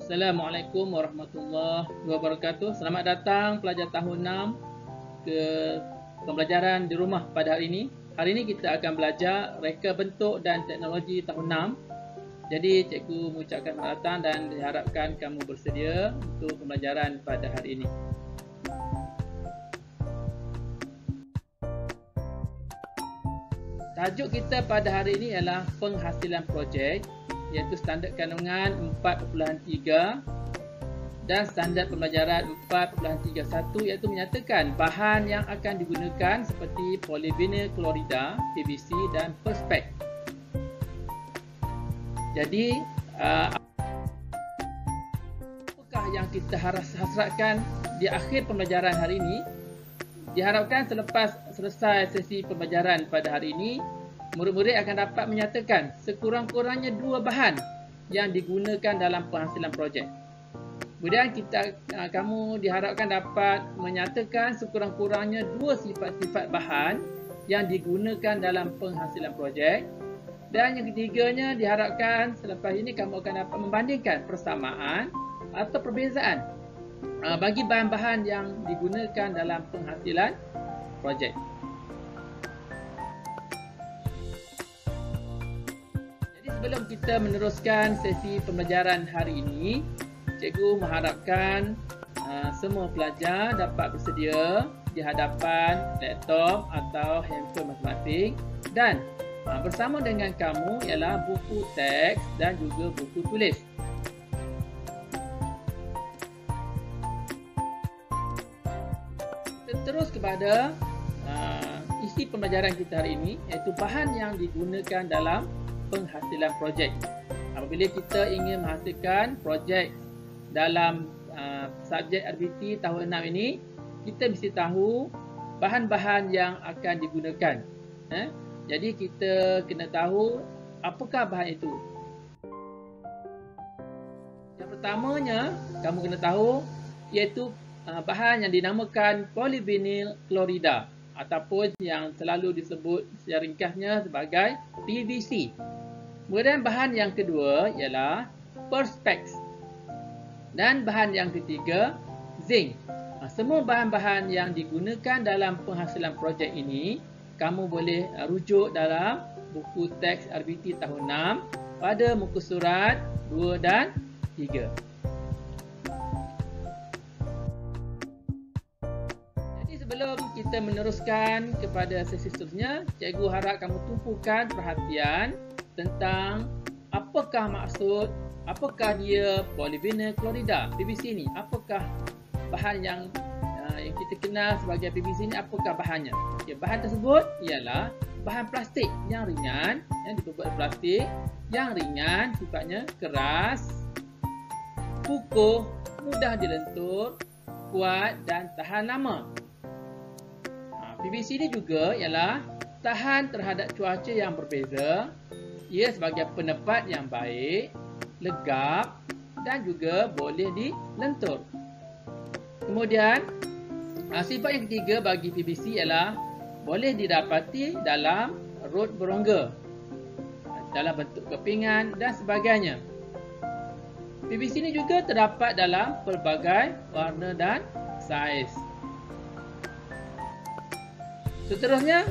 Assalamualaikum warahmatullahi wabarakatuh. Selamat datang pelajar tahun 6 ke pembelajaran di rumah pada hari ini. Hari ini kita akan belajar reka bentuk dan teknologi tahun 6. Jadi cikgu mengucapkan selamat datang dan diharapkan kamu bersedia untuk pembelajaran pada hari ini. Tajuk kita pada hari ini ialah penghasilan projek, iaitu standard kandungan 4.3 dan standard pembelajaran 4.31, iaitu menyatakan bahan yang akan digunakan seperti polyvinyl klorida, PVC dan perspex. Jadi apakah yang kita hasratkan di akhir pembelajaran hari ini? Diharapkan selepas selesai sesi pembelajaran pada hari ini, murid-murid akan dapat menyatakan sekurang-kurangnya 2 bahan yang digunakan dalam penghasilan projek. Kemudian kamu diharapkan dapat menyatakan sekurang-kurangnya 2 sifat-sifat bahan yang digunakan dalam penghasilan projek. Dan yang ketiganya, diharapkan selepas ini kamu akan dapat membandingkan persamaan atau perbezaan bagi bahan-bahan yang digunakan dalam penghasilan projek. Sebelum kita meneruskan sesi pembelajaran hari ini, cikgu mengharapkan semua pelajar dapat bersedia di hadapan laptop atau handphone masing-masing, dan bersama dengan kamu ialah buku teks dan juga buku tulis. Kita terus kepada isi pembelajaran kita hari ini, iaitu bahan yang digunakan dalam penghasilan projek. Apabila kita ingin menghasilkan projek dalam subjek RBT tahun 6 ini, kita mesti tahu bahan-bahan yang akan digunakan. Jadi kita kena tahu apakah bahan itu. Yang pertamanya kamu kena tahu iaitu bahan yang dinamakan polyvinyl klorida ataupun yang selalu disebut secara ringkasnya sebagai PVC. Kemudian bahan yang kedua ialah perspex. Dan bahan yang ketiga, zinc. Semua bahan-bahan yang digunakan dalam penghasilan projek ini, kamu boleh rujuk dalam buku teks RBT tahun 6 pada muka surat 2 dan 3. Jadi sebelum kita meneruskan kepada sesi seterusnya, cikgu harap kamu tumpukan perhatian tentang apakah maksud, apakah dia polyvinyl klorida, PVC ni, apakah bahan yang kita kenal sebagai PVC ni, apakah bahannya. Bahan tersebut ialah bahan plastik yang ringan, yang diperbuat plastik yang ringan, sifatnya keras, kukuh, mudah dilentur, kuat dan tahan lama. PVC ni juga ialah tahan terhadap cuaca yang berbeza. Ia sebagai penepat yang baik, legap dan juga boleh dilentur. Kemudian, sifat yang ketiga bagi PVC ialah boleh didapati dalam rod berongga, dalam bentuk kepingan dan sebagainya. PVC ini juga terdapat dalam pelbagai warna dan saiz. Seterusnya,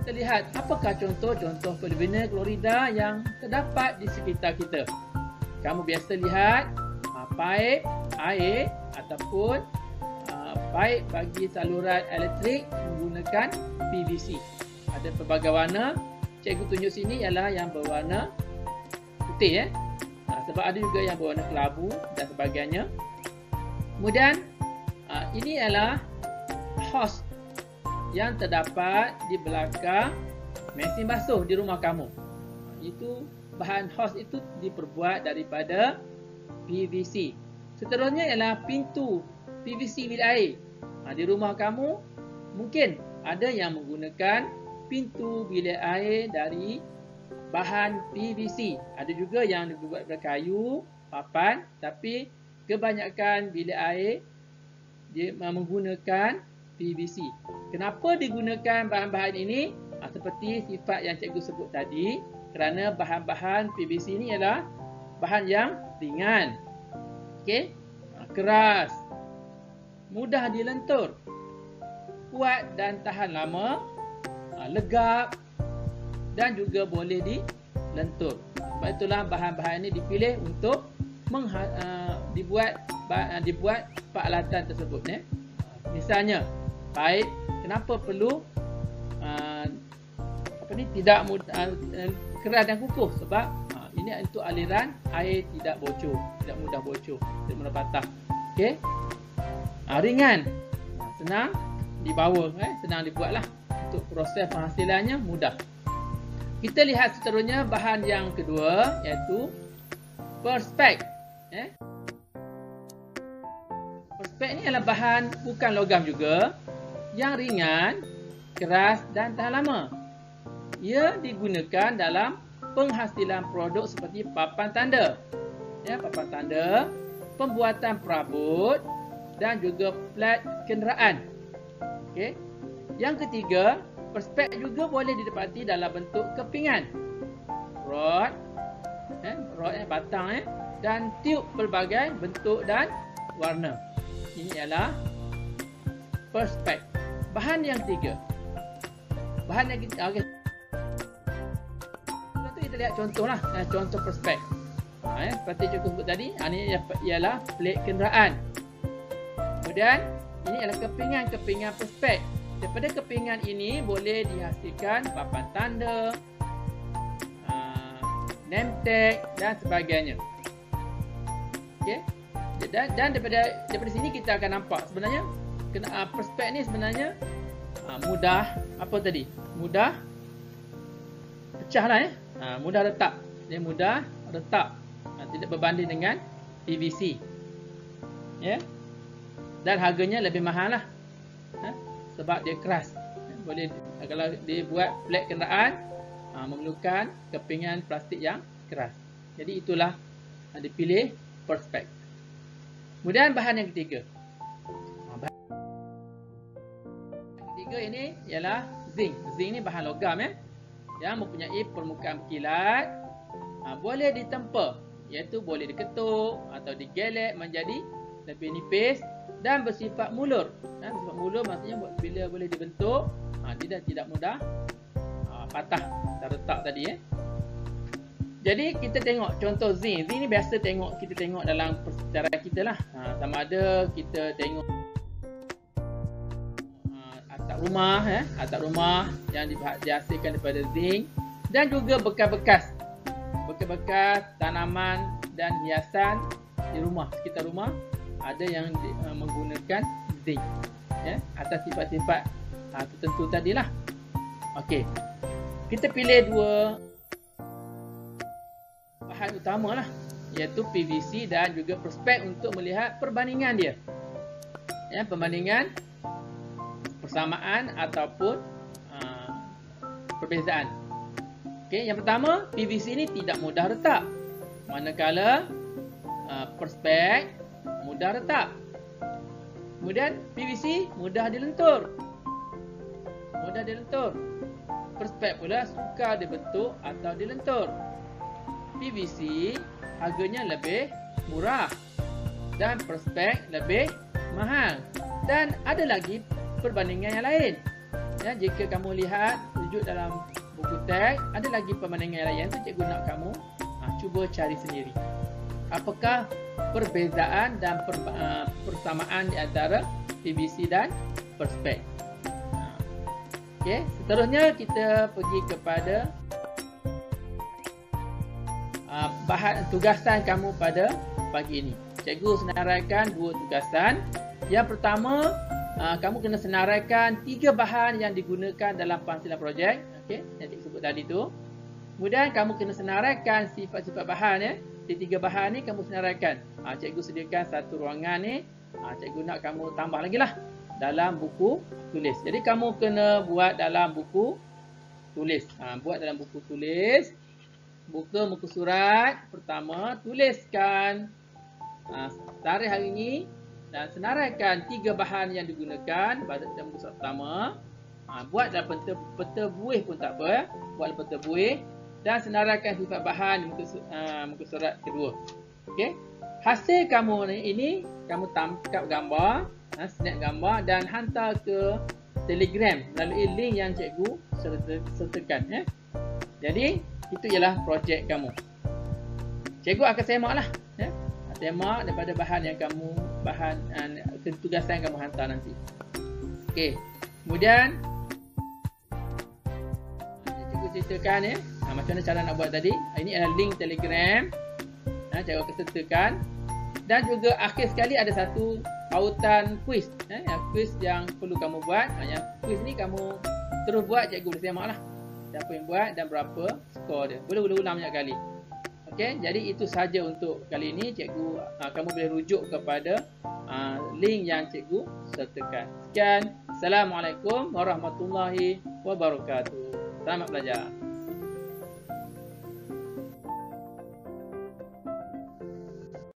kita lihat apakah contoh-contoh polyvinyl klorida yang terdapat di sekitar kita. Kamu biasa lihat paip air ataupun paip bagi saluran elektrik menggunakan PVC. Ada pelbagai warna. Cikgu tunjuk sini ialah yang berwarna putih, sebab ada juga yang berwarna kelabu dan sebagainya. Kemudian ini ialah hos yang terdapat di belakang mesin basuh di rumah kamu. Itu bahan hos itu diperbuat daripada PVC. Seterusnya ialah pintu PVC bilik air. Di rumah kamu mungkin ada yang menggunakan pintu bilik air dari bahan PVC. Ada juga yang dibuat dari kayu, papan, tapi kebanyakan bilik air dia menggunakan PVC. Kenapa digunakan bahan-bahan ini? Seperti sifat yang cikgu sebut tadi, kerana bahan-bahan PVC ini ialah bahan yang ringan. Okey. Keras, mudah dilentur, kuat dan tahan lama, legap dan juga boleh dilentur. Sebab itulah bahan-bahan ini dipilih untuk dibuat peralatan tersebut. Misalnya paip, kenapa perlu tidak keras dan kukuh? Sebab ini untuk aliran air tidak bocor, tidak mudah bocor, tidak mudah patah. Okey. Ringan, senang dibawa, senang dibuatlah. Untuk proses penghasilannya mudah. Kita lihat seterusnya bahan yang kedua, iaitu Perspex. Perspex ni adalah bahan bukan logam juga, yang ringan, keras dan tahan lama. Ia digunakan dalam penghasilan produk seperti papan tanda, papan tanda, pembuatan perabot dan juga plat kenderaan. Okey. Yang ketiga, Perspex juga boleh didapati dalam bentuk kepingan, rod, batang, dan tiub pelbagai bentuk dan warna. Ini adalah Perspex. Bahan yang ketiga. Bahan yang ketiga. Okay. Kita lihat contohlah, contoh Perspex. Seperti cukup sebut tadi, ini ialah plate kenderaan. Kemudian ini adalah kepingan Perspex. Daripada kepingan ini boleh dihasilkan papan tanda, name tag dan sebagainya. Okey. Dan daripada sini kita akan nampak sebenarnya Perspex ni sebenarnya mudah mudah pecahlah, mudah retak. Dia mudah retak, tidak berbanding dengan PVC. Dan harganya lebih mahal lah, sebab dia keras. Boleh, kalau dia buat plate kenderaan, memerlukan kepingan plastik yang keras. Jadi itulah dipilih Perspex. Kemudian bahan yang ketiga. Bahan yang ketiga ini ialah zinc. Zinc ni bahan logam yang mempunyai permukaan berkilat, boleh ditempa, iaitu boleh diketuk atau digelek menjadi lebih nipis dan bersifat mulur. Bersifat mulur maksudnya bila boleh dibentuk, tidak mudah patah dan retak tadi. Jadi kita tengok contoh zinc. Zinc ni biasa kita tengok dalam persekitaran kita lah. Sama ada kita tengok atap rumah yang dihasilkan daripada zinc, dan juga bekas-bekas tanaman dan hiasan di rumah, sekitar rumah ada yang menggunakan zinc atas sifat-sifat tertentu tadilah. Okey. Kita pilih dua bahan utama lah, iaitu PVC dan juga Perspex untuk melihat perbandingan dia. Perbandingan, persamaan ataupun perbezaan. Okey, yang pertama, PVC ni tidak mudah retak, manakala Perspex mudah retak. Kemudian PVC mudah dilentur. Perspex pula sukar dibentuk atau dilentur. PVC harganya lebih murah dan Perspex lebih mahal. Dan ada lagi perbandingan yang lain. Jika kamu lihat rujuk dalam buku teks, ada lagi perbandingan yang lain tu cikgu nak kamu cuba cari sendiri. Apakah perbezaan dan persamaan di antara PVC dan Perspex? Okey, seterusnya kita pergi kepada bahan tugasan kamu pada pagi ini. Cikgu senaraikan dua tugasan. Yang pertama, kamu kena senaraikan 3 bahan yang digunakan dalam penghasilan projek. Okey, yang cikgu sebut tadi tu. Kemudian kamu kena senaraikan sifat-sifat bahan. Di 3 bahan ni kamu senaraikan. Cikgu sediakan satu ruangan ni. Cikgu nak kamu tambah lagi lah dalam buku tulis. Jadi kamu kena buat dalam buku tulis. Buat dalam buku tulis. Buka muka surat pertama, tuliskan tarikh hari ini dan senaraikan 3 bahan yang digunakan pada muka surat pertama. Buat dalam peta buih pun tak apa. Buat dalam peta buih. dan senaraikan sifat bahan di muka surat kedua. Okey. Hasil kamu ini kamu tangkap gambar, snap gambar dan hantar ke Telegram melalui link yang cikgu sertakan. Jadi itu ialah projek kamu. Cikgu akan semaklah, semak daripada bahan yang kamu tugasan yang kamu hantar nanti. Okey. Kemudian cikgu ceritakan macam mana cara nak buat tadi. Ini adalah link Telegram. Cikgu akan sertakan. Dan juga akhir sekali ada satu pautan quiz. Quiz yang perlu kamu buat. Yang quiz ni kamu terus buat, cikgu boleh semaklah siapa yang buat dan berapa skor dia. Boleh ulang banyak kali. Okey, jadi itu sahaja untuk kali ini. Cikgu kamu boleh rujuk kepada link yang cikgu sertakan. Sekian. Assalamualaikum warahmatullahi wabarakatuh. Selamat belajar.